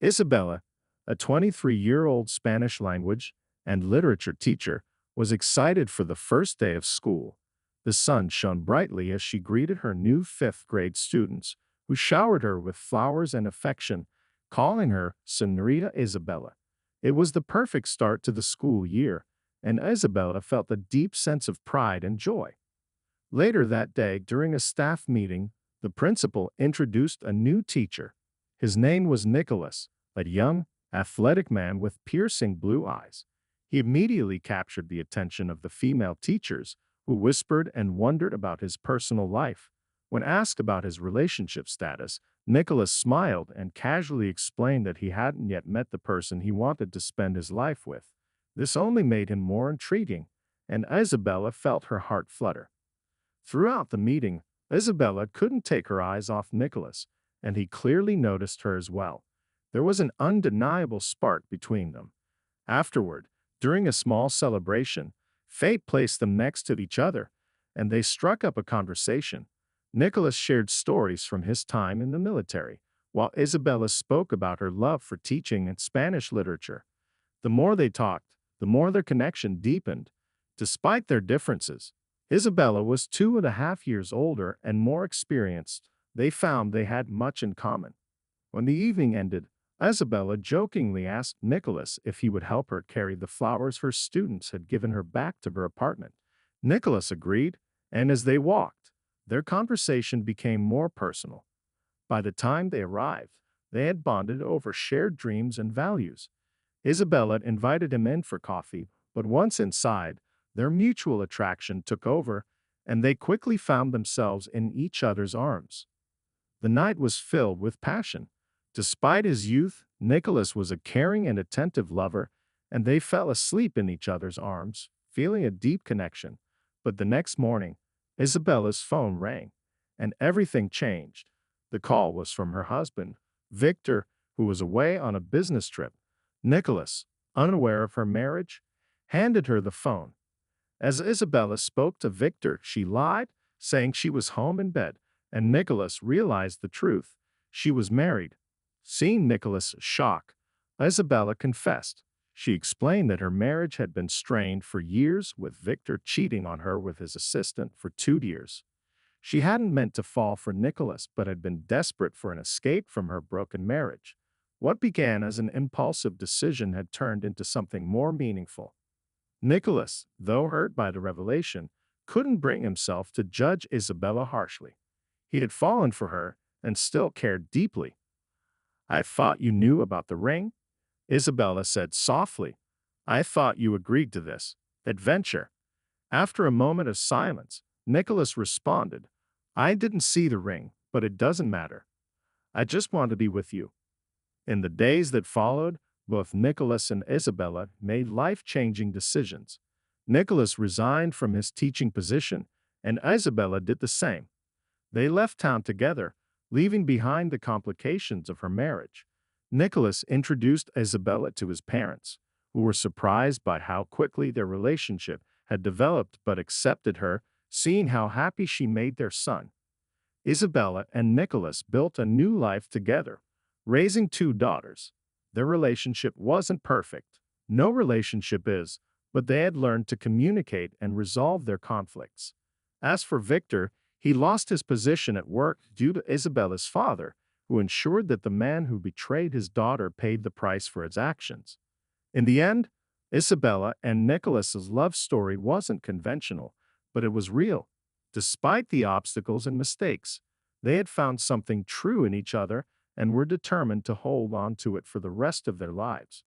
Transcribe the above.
Isabella, a 23-year-old Spanish language and literature teacher, was excited for the first day of school. The sun shone brightly as she greeted her new fifth-grade students, who showered her with flowers and affection, calling her Senorita Isabella. It was the perfect start to the school year, and Isabella felt a deep sense of pride and joy. Later that day, during a staff meeting, the principal introduced a new teacher. His name was Nicholas, a young, athletic man with piercing blue eyes. He immediately captured the attention of the female teachers, who whispered and wondered about his personal life. When asked about his relationship status, Nicholas smiled and casually explained that he hadn't yet met the person he wanted to spend his life with. This only made him more intriguing, and Isabella felt her heart flutter. Throughout the meeting, Isabella couldn't take her eyes off Nicholas, and he clearly noticed her as well. There was an undeniable spark between them. Afterward, during a small celebration, fate placed them next to each other, and they struck up a conversation. Nicholas shared stories from his time in the military, while Isabella spoke about her love for teaching and Spanish literature. The more they talked, the more their connection deepened. Despite their differences, Isabella was 2.5 years older and more experienced. They found they had much in common. When the evening ended, Isabella jokingly asked Nicholas if he would help her carry the flowers her students had given her back to her apartment. Nicholas agreed, and as they walked, their conversation became more personal. By the time they arrived, they had bonded over shared dreams and values. Isabella invited him in for coffee, but once inside, their mutual attraction took over, and they quickly found themselves in each other's arms. The night was filled with passion. Despite his youth, Nicholas was a caring and attentive lover, and they fell asleep in each other's arms, feeling a deep connection. But the next morning, Isabella's phone rang, and everything changed. The call was from her husband, Victor, who was away on a business trip. Nicholas, unaware of her marriage, handed her the phone. As Isabella spoke to Victor, she lied, saying she was home in bed, and Nicholas realized the truth. She was married. Seeing Nicholas' shock, Isabella confessed. She explained that her marriage had been strained for years, with Victor cheating on her with his assistant for 2 years. She hadn't meant to fall for Nicholas, but had been desperate for an escape from her broken marriage. What began as an impulsive decision had turned into something more meaningful. Nicholas, though hurt by the revelation, couldn't bring himself to judge Isabella harshly. He had fallen for her and still cared deeply. "I thought you knew about the ring," Isabella said softly. "I thought you agreed to this adventure." After a moment of silence, Nicholas responded, "I didn't see the ring, but it doesn't matter. I just want to be with you." In the days that followed, both Nicholas and Isabella made life-changing decisions. Nicholas resigned from his teaching position, and Isabella did the same. They left town together, leaving behind the complications of her marriage. Nicholas introduced Isabella to his parents, who were surprised by how quickly their relationship had developed but accepted her, seeing how happy she made their son. Isabella and Nicholas built a new life together, raising 2 daughters. Their relationship wasn't perfect. No relationship is, but they had learned to communicate and resolve their conflicts. As for Victor, he lost his position at work due to Isabella's father, who ensured that the man who betrayed his daughter paid the price for his actions. In the end, Isabella and Nicholas's love story wasn't conventional, but it was real. Despite the obstacles and mistakes, they had found something true in each other and were determined to hold on to it for the rest of their lives.